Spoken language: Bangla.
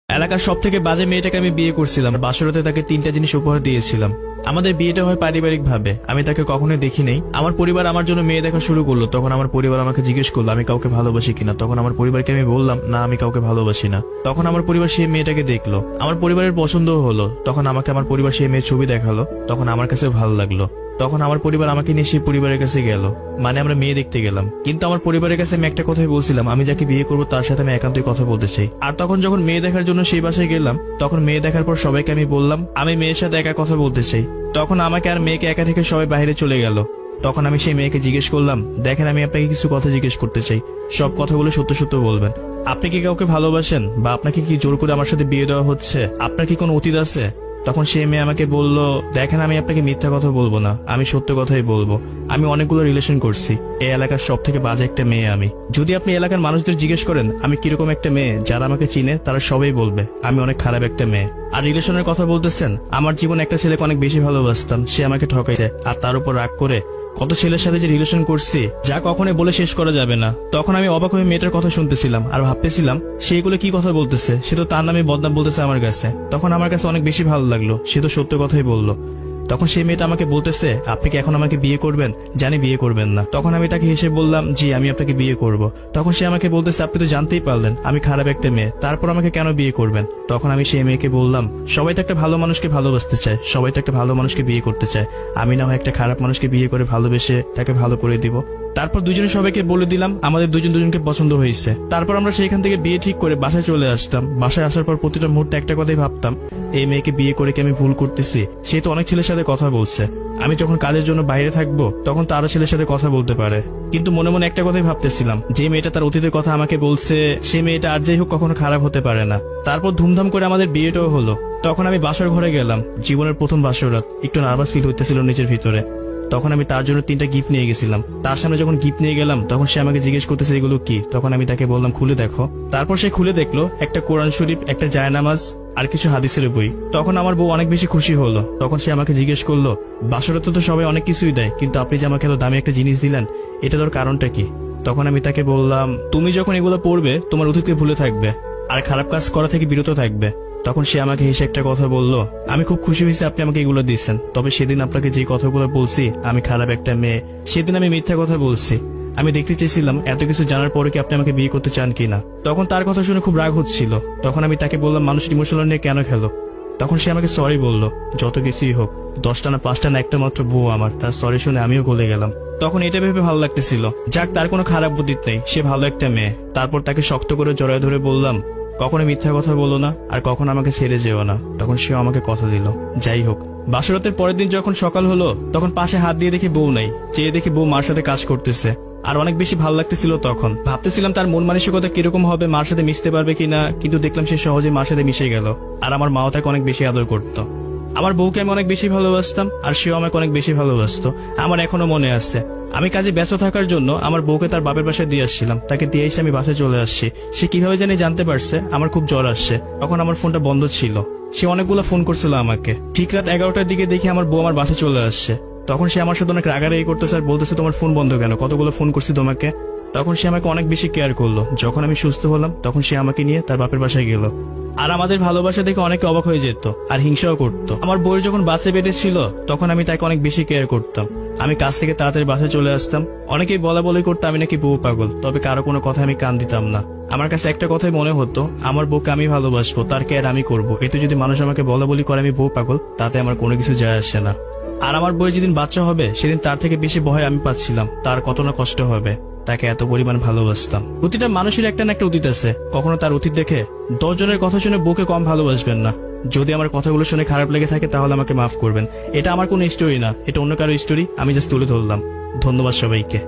এলাকার সব থেকে বাজে মেয়েটাকে আমি বিয়ে করছিলাম। বাসরাতে তাকে 3টা জিনিস উপহার দিয়েছিলাম। আমাদের বিয়েটা হয় পারিবারিক ভাবে, আমি তাকে কখনোই দেখি নাই। আমার পরিবার আমার জন্য মেয়ে দেখা শুরু করলো। তখন আমার পরিবার আমাকে জিজ্ঞেস করলো আমি কাউকে ভালোবাসি কিনা। তখন আমার পরিবারকে আমি বললাম না, আমি কাউকে ভালোবাসি না। তখন আমার পরিবার সেই মেয়েটাকে দেখলো, আমার পরিবারের পছন্দ হলো। তখন আমাকে আমার পরিবার সেই মেয়ের ছবি দেখালো। তখন আমার কাছে ভালো লাগলো। তখন আমার পরিবার আমাকে নিয়ে সেই পরিবারের কাছে গেল, মানে আমরা মেয়ে দেখতে গেলাম। কিন্তু আমার পরিবারের কাছে আমি একটা কথাই বলছিলাম, আমি যাকে বিয়ে করবো তার সাথে আমি একান্তই কথা বলতে চাই। আর তখন যখন মেয়ে দেখার জন্য সেই বাসায় গেলাম, তখন মেয়ে দেখার পর সবাইকে আমি বললাম আমি মেয়ের সাথে একা কথা বলতে চাই। তখন আমাকে আর মেয়েকে একা থেকে সবাই বাইরে চলে গেল। তখন আমি সেই মেয়েকে জিজ্ঞেস করলাম, দেখেন আমি আপনাকে কিছু কথা জিজ্ঞেস করতে চাই, সব কথাগুলো সত্য সত্য বলবেন। আপনি কি কাউকে ভালোবাসেন, বা আপনাকে কি জোর করে আমার সাথে বিয়ে দেওয়া হচ্ছে? আপনার কি কোনো অতীত আছে? তখন সেই মেয়ে আমাকে বলল, দেখেন আমি আপনাকে মিথ্যা কথা বলবো না, আমি সত্য কথাই বলবো। আমি অনেকগুলো রিলেশন করছি। এই এলাকার সব থেকে বাজে একটা মেয়ে আমি। যদি আপনি এলাকার মানুষদের জিজ্ঞেস করেন আমি কিরকম একটা মেয়ে, যারা আমাকে চিনে তারা সবাই বলবে আমি অনেক খারাপ একটা মেয়ে। আর রিলেশনের কথা বলতেছেন, আমার জীবনে একটা ছেলেকে অনেক বেশি ভালোবাসতাম, সে আমাকে ঠকাইছে। আর তার উপর রাগ করে কত ছেলের সাথে যে রিলেশন করছি যা কখনোই বলে শেষ করা যাবে না। তখন আমি অবাক হয়ে মেয়েটার কথা শুনতেছিলাম আর ভাবতেছিলাম সে এগুলো কি কথা বলতেছে, সে তো তার নামে বদনাম বলতেছে আমার কাছে। তখন আমার কাছে অনেক বেশি ভালো লাগলো, সে তো সত্য কথাই বললো। তখন সেই মেয়েটা আমাকে বলতেছে আপনি কি এখন আমাকে বিয়ে করবেন? জানি বিয়ে করবেন না। তখন আমি তাকে হেসে বললাম জি আমি আপনাকে বিয়ে করব। তখন সে আমাকে বলতেছে আপনি তো জানতেই পারলেন আমি খারাপ একটা মেয়ে, তারপর আমাকে কেন বিয়ে করবেন? তখন আমি সেই মেয়েকে বললাম সবাই তো একটা ভালো মানুষকে ভালোবাসতে চায়, সবাই তো একটা ভালো মানুষকে বিয়ে করতে চায়। আমি না হয় একটা খারাপ মানুষকে বিয়ে করে ভালোবেসে তাকে ভালো করে দিব। তারপর দুজনে সবাইকে বলে দিলাম আমাদের দুজনকে পছন্দ হয়েছে। তারপর আমরা সেখান থেকে বিয়ে ঠিক করে বাসায় চলে আসতাম। বাসায় আসার পর প্রতিটা মুহূর্তে একটা কথাই ভাবতাম, এই মেয়েকে বিয়ে করে কি আমি ভুল করতেছি? সে তো অনেক ছেলের সাথে কথা বলছে, আমি যখন কাজের জন্য বাইরে থাকবো তখন তো আরো ছেলের সাথে কথা বলতে পারে। কিন্তু মনে মনে একটা কথাই ভাবতেছিলাম, যে মেয়েটা তার অতীতের কথা আমাকে বলছে সে মেয়েটা আর যাই হোক কখনো খারাপ হতে পারে না। তারপর ধুমধাম করে আমাদের বিয়েটাও হলো। তখন আমি বাসার ঘরে গেলাম, জীবনের প্রথম বাসরাত, একটু নার্ভাস ফিল হইতেছিল নিজের ভিতরে। তখন আমি তার জন্য 3টা গিফট নিয়ে গেছিলাম। তার সামনে যখন গিফট নিয়ে গেলাম তখন সে আমাকে জিজ্ঞেস করতেছে এগুলো কি। তখন আমি তাকে বললাম খুলে দেখো। তারপর সে খুলে দেখলো একটা কোরআন শরীফ, একটা জায়নামাজ আর কিছু হাদিসের বই। তখন আমার বউ অনেক বেশি খুশি হলো। তখন সে আমাকে জিজ্ঞেস করলো বাসরাতে তো সবাই অনেক কিছুই দেয়, কিন্তু আপনি যে আমাকে এত দামি একটা জিনিস দিলেন, এটা তোর কারণটা কি? তখন আমি তাকে বললাম তুমি যখন এগুলো পড়বে তোমার অতীতকে ভুলে থাকবে আর খারাপ কাজ করা থেকে বিরত থাকবে। তখন সে আমাকে হেসে একটা কথা বলল, আমি খুব খুশি হয়েছি আপনি আমাকে এগুলো দিচ্ছেন, তবে সেদিন আপনাকে যে কথাগুলো বলছি আমি খারাপ একটা মেয়ে, সেদিন আমি মিথ্যা কথা বলছি। আমি দেখতে চেয়েছিলাম এত কিছু জানার পরে কি আপনি আমাকে বিয়ে করতে চান কিনা। তখন তার কথা শুনে খুব রাগ হচ্ছিল। তখন আমি তাকে বললাম মানুষ ইমোশনাল নিয়ে কেন খেলো? তখন সে আমাকে সরি বলল। যত কিছুই হোক 10টা না 5টা না একটা মাত্র বউ আমার, তার সরি শুনে আমিও গলে গেলাম। তখন এটা ভেবে ভালো লাগতেছিল যাক তার কোনো খারাপ বুদ্ধি নেই, সে ভালো একটা মেয়ে। তারপর তাকে শক্ত করে জড়ায় ধরে বললাম কখনো মিথ্যা কথা বলো না আর কখনো আমাকে ছেড়ে যেও না। তখন সেও আমাকে কথা দিল। যাই হোক বাসরাতের পরের দিন যখন সকাল হলো তখন পাশে হাত দিয়ে দেখি বউ নাই, চেয়ে দেখি বউ মার সাথে কাজ করতেছে। আর অনেক বেশি ভালো লাগতেছিল। তখন ভাবতেছিলাম তার মন মানসিকতা কিরকম হবে, মার সাথে মিশতে পারবে কিনা। কিন্তু দেখলাম সে সহজে মার সাথে মিশে গেল। আর আমার মাও তাকে অনেক বেশি আদর করতো। আমার বউকে আমি অনেক বেশি ভালোবাসতাম আর সেও আমাকে অনেক বেশি ভালোবাসতো। আমার এখনো মনে আছে আমি কাজে ব্যস্ত থাকার জন্য আমার বউকে তার বাপের বাসায় দিয়ে আসছিলাম। তাকে দিয়ে এসে আমি বাসায় চলে আসছি। সে কিভাবে জানি জানতে পারছে আমার খুব জ্বর আসছে। তখন আমার ফোনটা বন্ধ ছিল। সে অনেকগুলো ফোন করছিল আমাকে। ঠিক রাত 11টার দিকে দেখি আমার বউ আমার বাসায় চলে আসছে। তখন সে আমার সাথে অনেক রাগারাগি করতেছে আর বলতেছে তোমার ফোন বন্ধ কেন, কতগুলো ফোন করছি তোমাকে। তখন সে আমাকে অনেক বেশি কেয়ার করলো। যখন আমি সুস্থ হলাম তখন সে আমাকে নিয়ে তার বাপের বাসায় গেল। আর আমাদের ভালোবাসা দেখে অনেকে অবাক হয়ে যেত আর হিংসাও করতো। আমার বউয়ের যখন বাচ্চা পেটে ছিল তখন আমি তাকে অনেক বেশি কেয়ার করতাম। আমি কাজ থেকে তাড়াতাড়ি বাসায় চলে আসতাম। অনেকেই বলা বলি করতো আমি নাকি বউ পাগল, তবে কারো কোনো কথা আমি কান দিতাম না। আমার কাছে একটা কথাই মনে হতো, আমার বউকে আমি ভালোবাসবো, তার কেয়ার আমি করবো। এতে যদি মানুষ আমাকে বলা বলি করে আমি বউ পাগল, তাতে আমার কোনো কিছু যায় আসে না। আর আমার বউয়ের যেদিন বাচ্চা হবে সেদিন তার থেকে বেশি ভয় আমি পাচ্ছিলাম, তার কত না কষ্ট হবে। তাকে এত পরিমাণ ভালোবাসতাম। প্রতিটা মানুষের একটা না একটা অতীত আছে। কখনো তার অতীত দেখে 10 জনের কথা শুনে বউকে কম ভালোবাসবেন না। যদি আমার কথাগুলো শুনে খারাপ লেগে থাকে তাহলে আমাকে মাফ করবেন। এটা আমার কোনো স্টোরি না, এটা অন্য কারো স্টোরি, আমি জাস্ট তুলে ধরলাম। ধন্যবাদ সবাইকে।